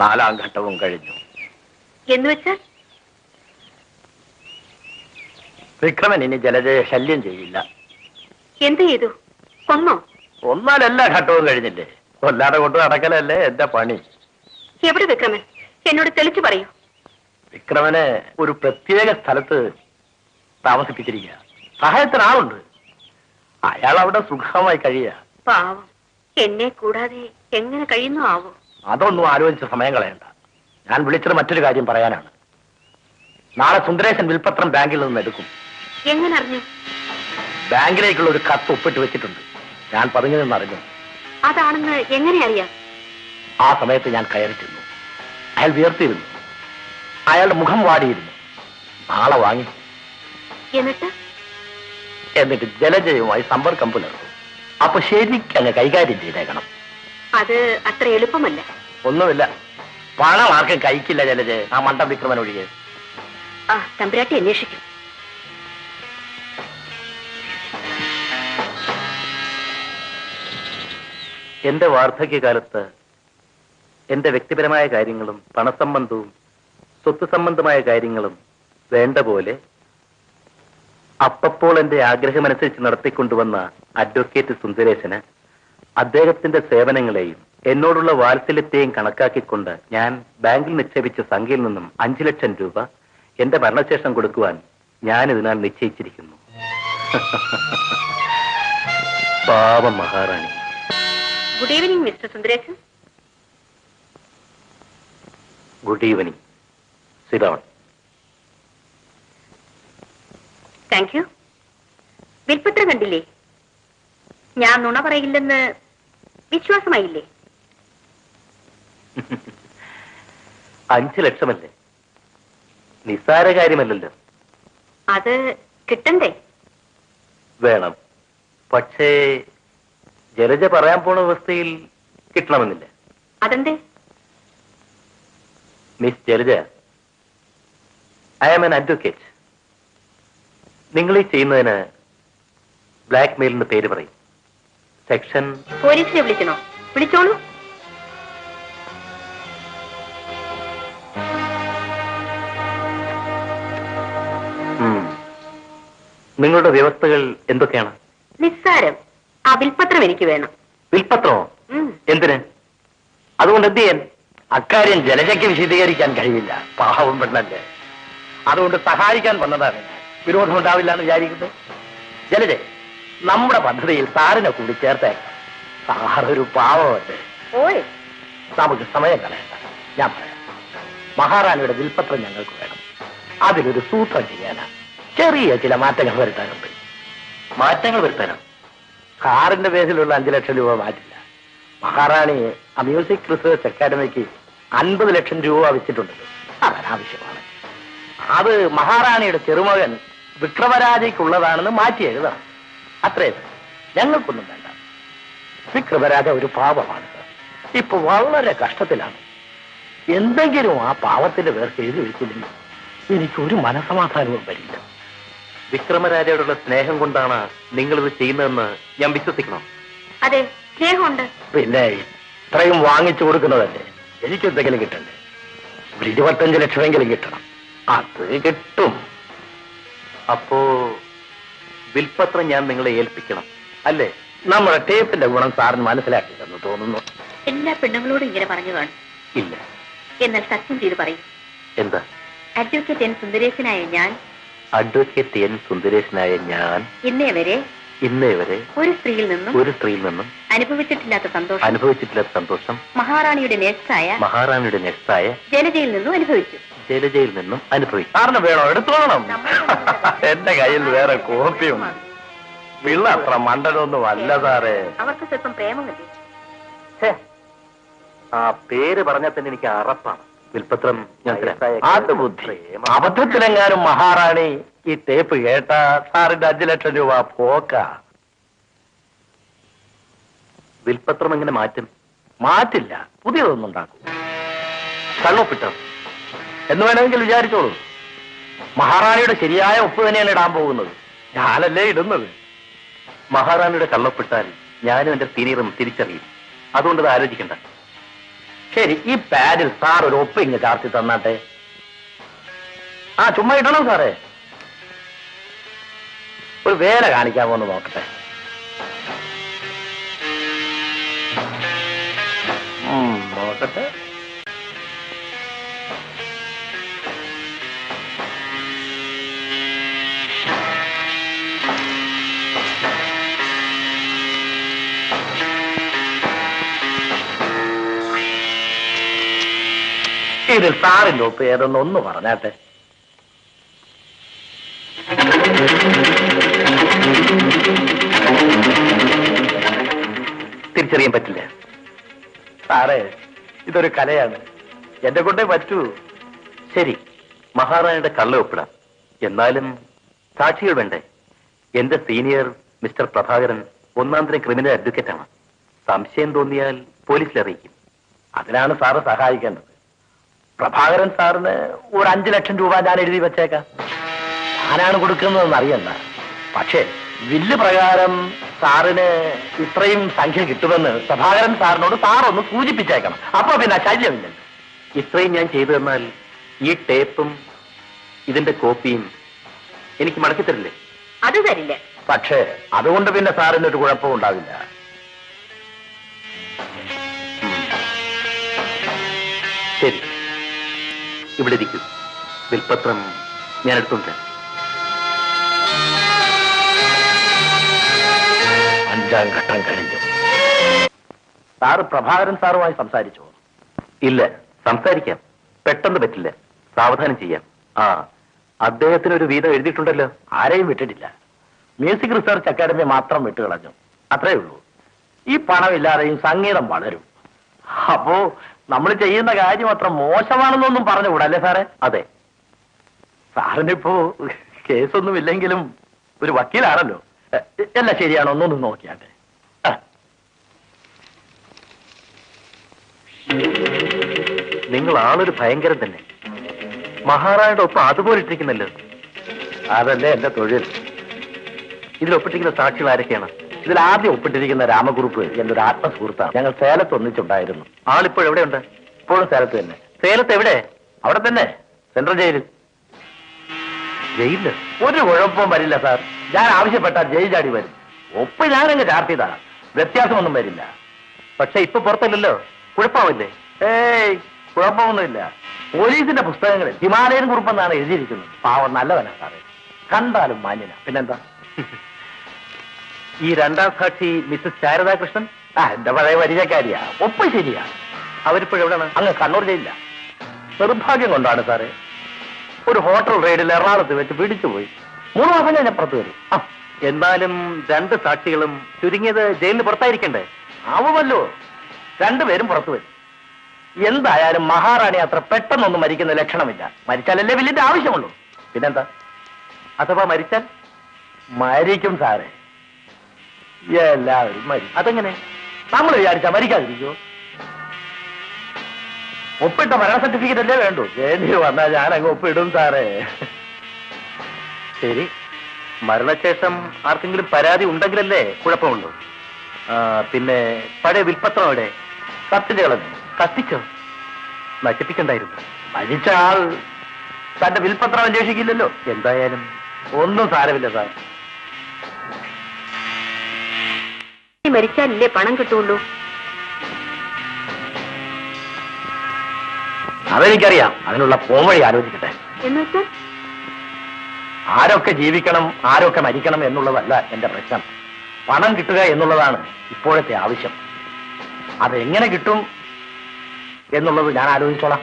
4ാം ഘട്ടവും കഴിഞ്ഞു. എന്നുവെച്ചാൽ വിക്രമൻ ഇനി ജലജയെ ശല്യം ചെയ്യില്ല. എന്ത് ചെയ്തു? കൊന്നോ? ഒന്നാൽ എല്ലാ ഘട്ടവും കഴിഞ്ഞില്ലേ? കൊല്ലാതെ കൊണ്ട് നടക്കലല്ലേ എന്റെ പണി. എവിടെ വിക്രമൻ? എന്നോട് തെളിച്ചു പറയൂ. വിക്രമനെ ഒരു പ്രത്യേക സ്ഥലത്ത് താമസിപ്പിച്ചിരിക്കുക. സഹായത്തിന് ആളുണ്ട്. അയാൾ അവിടെ സുഖമായി കഴിയുക. പാവം, എന്നെ കൂടാതെ എങ്ങനെ കഴിയുന്നു ആവോ? അതൊന്നും ആലോചിച്ച് സമയം കളയണ്ട. ഞാൻ വിളിച്ചത് മറ്റൊരു കാര്യം പറയാനാണ്. നാളെ സുന്ദരേശൻ വിൽപത്രം ബാങ്കിൽ നിന്ന് എടുക്കും. എങ്ങനെ അറിഞ്ഞു? ബാങ്കിലേക്കുള്ള ഒരു കത്ത് ഒപ്പിട്ട് വെച്ചിട്ടുണ്ട്. ഞാൻ പതുങ്ങി നിന്നറിഞ്ഞു. അതാണെന്ന് എങ്ങനെ അറിയാം? ആ സമയത്ത് ഞാൻ കയറിച്ചിരുന്നു. അയാൾ വിയർത്തിരുന്നു. അയാളുടെ മുഖം വാടിയിരുന്നു. നാളെ വാങ്ങി. എന്നിട്ട് ജലജയുമായി സമ്പർക്കം പുലർത്തും. അപ്പൊ ശരിക്കങ്ങ് കൈകാര്യം ചെയ്തേക്കണം. അത് അത്ര എളുപ്പമല്ല. ഒന്നുമില്ല, പണം ആർക്കും കഴിക്കില്ല ജലജ, ആ മണ്ടം വിക്രമൻ ഒഴികെ. തമ്പുരാട്ടി അന്വേഷിക്കും. എന്റെ വാർദ്ധക്യകാലത്ത് എന്റെ വ്യക്തിപരമായ കാര്യങ്ങളും പണസംബന്ധവും സ്വത്ത് സംബന്ധമായ കാര്യങ്ങളും വേണ്ട പോലെ അപ്പപ്പോൾ എന്റെ ആഗ്രഹമനുസരിച്ച് നടത്തിക്കൊണ്ടുവന്ന അഡ്വക്കേറ്റ് സുന്ദരേശന് അദ്ദേഹത്തിന്റെ സേവനങ്ങളെയും എന്നോടുള്ള വാത്സല്യത്തെയും കണക്കാക്കിക്കൊണ്ട് ഞാൻ ബാങ്കിൽ നിക്ഷേപിച്ച സംഖ്യയിൽ നിന്നും 5 ലക്ഷം രൂപ എന്റെ മരണശേഷം കൊടുക്കുവാൻ ഞാൻ ഇതിനാൽ നിശ്ചയിച്ചിരിക്കുന്നു. പാവം മഹാറാണി. Good evening mister Sundaresan. Good evening. Sit down. Thank you. വിൽപ്പത്രം കണ്ടില്ലേ? ഞാൻ നുണ പറയില്ലെന്ന് വിശ്വാസമായില്ലേ? 5 ലക്ഷമല്ലേ? നിസ്സാര കാര്യമല്ലല്ലോ. അത് കിട്ടണ്ടേ? വേണം. പക്ഷേ ജലജ പറയാൻ പോണ അവസ്ഥയിൽ കിട്ടണമെന്നില്ല. അതെന്തേ? Miss Jalaja, I am an advocate. നിങ്ങൾ ഈ ചെയ്യുന്നതിന് ബ്ലാക്ക് മെയിലിന് പേര് പറയും. സെക്ഷൻ. പോലീസിനെ വിളിക്കണോ? വിളിച്ചോളൂ. നിങ്ങളുടെ വ്യവസ്ഥകൾ എന്തൊക്കെയാണ്? നിസ്സാരം. ആ വിൽപ്പത്രം എനിക്ക് വേണം. വിൽപ്പത്രമോ? എന്തിന്? അതുകൊണ്ട് എന്ത് ചെയ്യാൻ? അക്കാര്യം ജലജയ്ക്ക് വിശദീകരിക്കാൻ കഴിയില്ല. പാവം പെണ്ണല്ലേ. അതുകൊണ്ട് സഹായിക്കാൻ വന്നതാണ്. വിരോധം ഉണ്ടാവില്ല എന്ന് വിചാരിക്കുന്നത്. ജലജ, നമ്മുടെ പദ്ധതിയിൽ സാറിനെ കൂടി ചേർത്തേക്കാം. സാറൊരു പാവമല്ലേ. നമുക്ക് സമയം കളയണ്ട. ഞാൻ പറയാം. മഹാറാണിയുടെ വിൽപ്പത്രം ഞങ്ങൾക്ക് വേണം. അതിലൊരു സൂത്രം ചെയ്യാനാണ്. ചെറിയ ചില മാറ്റങ്ങൾ വരുത്താനുണ്ട്. മാറ്റങ്ങൾ വരുത്താനോ? സാറിന്റെ പേരിലുള്ള 5 ലക്ഷം രൂപ മാറ്റില്ല. മഹാറാണി മ്യൂസിക് റിസർച്ച് അക്കാദമിക്ക് 50 ലക്ഷം രൂപ വെച്ചിട്ടുണ്ടല്ലോ. അതൊരാവശ്യമാണ്. അത് മഹാറാണിയുടെ ചെറുമകൻ വിക്രമരാജയ്ക്കുള്ളതാണെന്ന് മാറ്റി എഴുതണം. അത്രേ. ഞങ്ങൾക്കൊന്നും വേണ്ട. വിക്രമരാജ ഒരു പാവമാണ്. ഇപ്പൊ വളരെ കഷ്ടത്തിലാണ്. എന്തെങ്കിലും ആ പാവത്തിന്റെ പേർക്ക് എഴുതി വെച്ചില്ലെങ്കിൽ എനിക്കൊരു മനസമാധാനവും വരില്ല. വിക്രമരാജയോടുള്ള സ്നേഹം കൊണ്ടാണ് നിങ്ങളിത് ചെയ്യുന്നതെന്ന് ഞാൻ വിശ്വസിക്കണം. അതെ, സ്നേഹമുണ്ട്. പിന്നെ ഇത്രയും വാങ്ങിച്ചു കൊടുക്കുന്നതല്ലേ. എനിക്കെന്തെങ്കിലും കിട്ടണ്ടേ? ഒരു 25 ലക്ഷമെങ്കിലും കിട്ടണം. അത് കിട്ടും. അപ്പോ വിൽപ്പത്രം ഞാൻ നിങ്ങളെ ഏൽപ്പിക്കണം അല്ലേ? നമ്മുടെ ടേപ്പിന്റെ ഗുണം സാറിന് മനസ്സിലാക്കില്ലെന്ന് തോന്നുന്നു. എല്ലാ പെണ്ണുങ്ങളോടും ഇങ്ങനെ പറഞ്ഞു കാണും. ഇല്ല. എന്നാൽ സത്യം ചെയ്ത് പറയും. എന്താ? അഡ്വക്കേറ്റ് എൻ സുന്ദരേശനായ ഞാൻ ഇന്നേ വരെ ഒരു സ്ത്രീയിൽ നിന്നും അനുഭവിച്ചിട്ടില്ലാത്ത സന്തോഷം മഹാറാണിയുടെ നെക്സായ ജലജയിൽ നിന്നും അനുഭവിച്ചു. സാറിന് വേണോ? എടുത്തോളണം. എന്റെ കയ്യിൽ വേറെ കോപ്പിയുണ്ട്. പിള്ള അത്ര മണ്ടനൊന്നും അല്ല സാറേ. അവർക്ക് സ്വല്പം പ്രേമമല്ലേ? ആ പേര് പറഞ്ഞാൽ തന്നെ എനിക്ക് അറപ്പാണ്. വിൽപ്പത്രം അത് ബുദ്ധി. അബദ്ധത്തിലെങ്ങാനും മഹാറാണി ഈ ടേപ്പ് കേട്ട സാറിന്റെ 5 ലക്ഷം രൂപ പോക്ക. വിൽപ്പത്രം എങ്ങനെ മാറ്റും? മാറ്റില്ല, പുതിയതൊന്നും ഉണ്ടാക്കും. കള്ളൊപ്പിട്ടോ എന്ന് വേണമെങ്കിൽ വിചാരിച്ചോളൂ. മഹാറാണിയുടെ ശരിയായ ഒപ്പ് തന്നെയാണ് ഇടാൻ പോകുന്നത്. ഞാനല്ലേ ഇടുന്നത്. മഹാറാണിയുടെ കള്ളൊപ്പിട്ടാൽ ഞാനും എന്റെ സീനിയറും തിരിച്ചറിയും. അതുകൊണ്ട് ഇത് ആലോചിക്കണ്ട. ശരി, ഈ പാഡിൽ സാർ ഒരു ഒപ്പ് ഇങ്ങ് ചാർത്തി തന്നാട്ടെ. ആ ചുമ്മാ ഇടണം സാറേ. ഒരു വേല കാണിക്കാമോ എന്ന് നോക്കട്ടെ. നോക്കട്ടെ. ഇതിൽ സാറിന്റെ ഒപ്പ് ഏതൊന്നൊന്ന് പറഞ്ഞാട്ടെ. തിരിച്ചറിയാൻ പറ്റില്ല സാറേ, ഇതൊരു കലയാണ്, എന്നെ കൊണ്ടേ പറ്റൂ. ശരി, മഹാറാണിയുടെ കള്ള ഒപ്പിടാം. എന്നാലും സാക്ഷികൾ വേണ്ടേ? എന്റെ സീനിയർ മിസ്റ്റർ പ്രഭാകരൻ ഒന്നാം തരം ക്രിമിനൽ അഡ്വക്കേറ്റാണ്. സംശയം തോന്നിയാൽ പോലീസിൽ അറിയിക്കും. അതിനാണ് സാറ് സഹായിക്കേണ്ടത്. പ്രഭാകരൻ സാറിന് ഒരു 5 ലക്ഷം രൂപ ഞാൻ എഴുതി വെച്ചേക്കാം. ഞാനാണ് കൊടുക്കുന്നതെന്ന് അറിയണ്ട. പക്ഷേ വില്ല് പ്രകാരം സാറിന് ഇത്രയും സംഖ്യ കിട്ടുമെന്ന് പ്രഭാകരൻ സാറിനോട് സാറൊന്ന് സൂചിപ്പിച്ചേക്കണം. അപ്പൊ പിന്നെ ശല്യമില്ലല്ലോ. ഇത്രയും ഞാൻ ചെയ്തു തന്നാൽ ഈ ടേപ്പും ഇതിന്റെ കോപ്പിയും എനിക്ക് മടക്കി തരില്ലേ? അത് തരില്ല. പക്ഷേ അതുകൊണ്ട് പിന്നെ സാറിനൊരു കുഴപ്പവും ഉണ്ടാവില്ല. ശരി, ഇവിടെ ഇരിക്കും. വിൽപത്രം ഞാൻ എടുത്തുണ്ട്. 5ാം ഘട്ടം കഴിഞ്ഞു. സാറ് പ്രഭാകരൻ സാറുമായി സംസാരിച്ചോ? ഇല്ല, സംസാരിക്കാം. പെട്ടെന്ന് പറ്റില്ല, സാവധാനം ചെയ്യാം. ആ, അദ്ദേഹത്തിന് ഒരു വീതം എഴുതിയിട്ടുണ്ടല്ലോ. ആരെയും വിട്ടിട്ടില്ല. മ്യൂസിക് റിസർച്ച് അക്കാദമി മാത്രം വിട്ടുകളഞ്ഞു, അത്രേ ഉള്ളൂ. ഈ പണമില്ലാതെയും സംഗീതം വളരും. അപ്പോ നമ്മൾ ചെയ്യുന്ന കാര്യം അത്ര മോശമാണെന്നൊന്നും പറഞ്ഞുകൂടാ അല്ലേ സാറേ? അതെ. സാറിനിപ്പോ കേസൊന്നും ഇല്ലെങ്കിലും ഒരു വക്കീലാണല്ലോ. എല്ലാം ശരിയാണോ ഒന്നൊന്ന് നോക്കിയാട്ടെ. നിങ്ങൾ ആളൊരു ഭയങ്കരം തന്നെ. മഹാറാണിയുടെ ഒപ്പം അതുപോലെ ഇട്ടിരിക്കുന്നല്ലോ. അതല്ലേ എന്റെ തൊഴിൽ. ഇതിലൊപ്പിട്ടിരിക്കുന്ന സാക്ഷികൾ ആരൊക്കെയാണ്? ഇതിൽ ആദ്യം ഒപ്പിട്ടിരിക്കുന്ന രാമകുറുപ്പ് എന്റെ ഒരു ആത്മസുഹൃത്താണ്. ഞങ്ങൾ സേലത്ത് ഒന്നിച്ചുണ്ടായിരുന്നു. ആളിപ്പോൾ എവിടെയുണ്ട്? ഇപ്പോഴും സേലത്ത് തന്നെ. സേലത്ത് എവിടെ? അവിടെ തന്നെ, സെൻട്രൽ ജയിലിൽ. ജയിലില് ഒരു കുഴപ്പവും വരില്ല സാർ. ഞാൻ ആവശ്യപ്പെട്ടാൽ ജയിൽ ചാടി വരും. ഒപ്പ് ഞാനങ്ങ് ചാർത്തിയതാണ്, വ്യത്യാസമൊന്നും വരില്ല. പക്ഷെ ഇപ്പൊ പുറത്തല്ലല്ലോ, കുഴപ്പമില്ലേ? ഏയ്, കുഴപ്പമൊന്നുമില്ല. പോലീസിന്റെ പുസ്തകങ്ങളിൽ ഹിമാലയൻ കുറിപ്പെന്നാണ് എഴുതിയിരിക്കുന്നത്. പാവം നല്ലവനാ സാറേ, കണ്ടാലും മാന്യന. പിന്നെന്താ? ഈ 2ാം സാക്ഷി മിസ്സസ് ശാരദാകൃഷ്ണൻ എന്റെ പഴയ പരിചയക്കാരിയാ. ഒപ്പ് ശരിയാ. അവരിപ്പോഴെവിടെയാണ്? അങ്ങ് കണ്ണൂർ ജയിലില്ല. നിർഭാഗ്യം കൊണ്ടാണ് സാറേ, ഒരു ഹോട്ടൽ റെയ്ഡിൽ എറണാകുളത്ത് വെച്ച് പിടിച്ചുപോയി. 3 മാസം ഞാൻ അപ്പുറത്ത് വരും. എന്നാലും 2 സാക്ഷികളും ചുരുങ്ങിയത് ജയിലിന് പുറത്തായിരിക്കണ്ടേ? ആവുമല്ലോ, 2 പേരും പുറത്തു വരും. എന്തായാലും മഹാറാണി അത്ര പെട്ടെന്നൊന്നും മരിക്കുന്ന ലക്ഷണമില്ല. മരിച്ചാലല്ലേ വില്ലിന്റെ ആവശ്യമുള്ളൂ. പിന്നെന്താ? അഥവാ മരിച്ചാൽ? മരിക്കും സാറേ, എല്ലാവരും മരിക്കും. അതെങ്ങനെ? നമ്മൾ വിചാരിച്ചാ മരിക്കാതിരിക്കോ? ഒപ്പിട്ട മരണ സർട്ടിഫിക്കറ്റ് അല്ലേ വേണ്ടു. വേണ്ടി വന്നാൽ ഞാൻ അങ്ങ് ഒപ്പിടും സാറേ. ശരി, മരണശേഷം ആർക്കെങ്കിലും പരാതി ഉണ്ടെങ്കിലല്ലേ കുഴപ്പമുള്ളൂ. പിന്നെ പഴയ വിൽപത്രം എവിടെ? കത്തിച്ച് കളഞ്ഞു. കത്തിച്ചോ? നശിപ്പിക്കണ്ടായിരുന്നു. മരിച്ച ആൾ തന്റെ വിൽപത്രം അന്വേഷിക്കില്ലല്ലോ. എന്തായാലും ഒന്നും സാരമില്ല സാർ. മരിച്ചാലല്ലേ പണം കിട്ടുള്ളൂ. അതെനിക്കറിയാം. അതിനുള്ള പോംവഴി ആലോചിക്കട്ടെ. എന്നുവെച്ചാൽ ആരൊക്കെ ജീവിക്കണം ആരൊക്കെ മരിക്കണം എന്നുള്ളതല്ല എന്റെ പ്രശ്നം. പണം കിട്ടുക എന്നുള്ളതാണ് ഇപ്പോഴത്തെ ആവശ്യം. അതെങ്ങനെ കിട്ടും എന്നുള്ളത് ഞാൻ ആലോചിച്ചോളാം.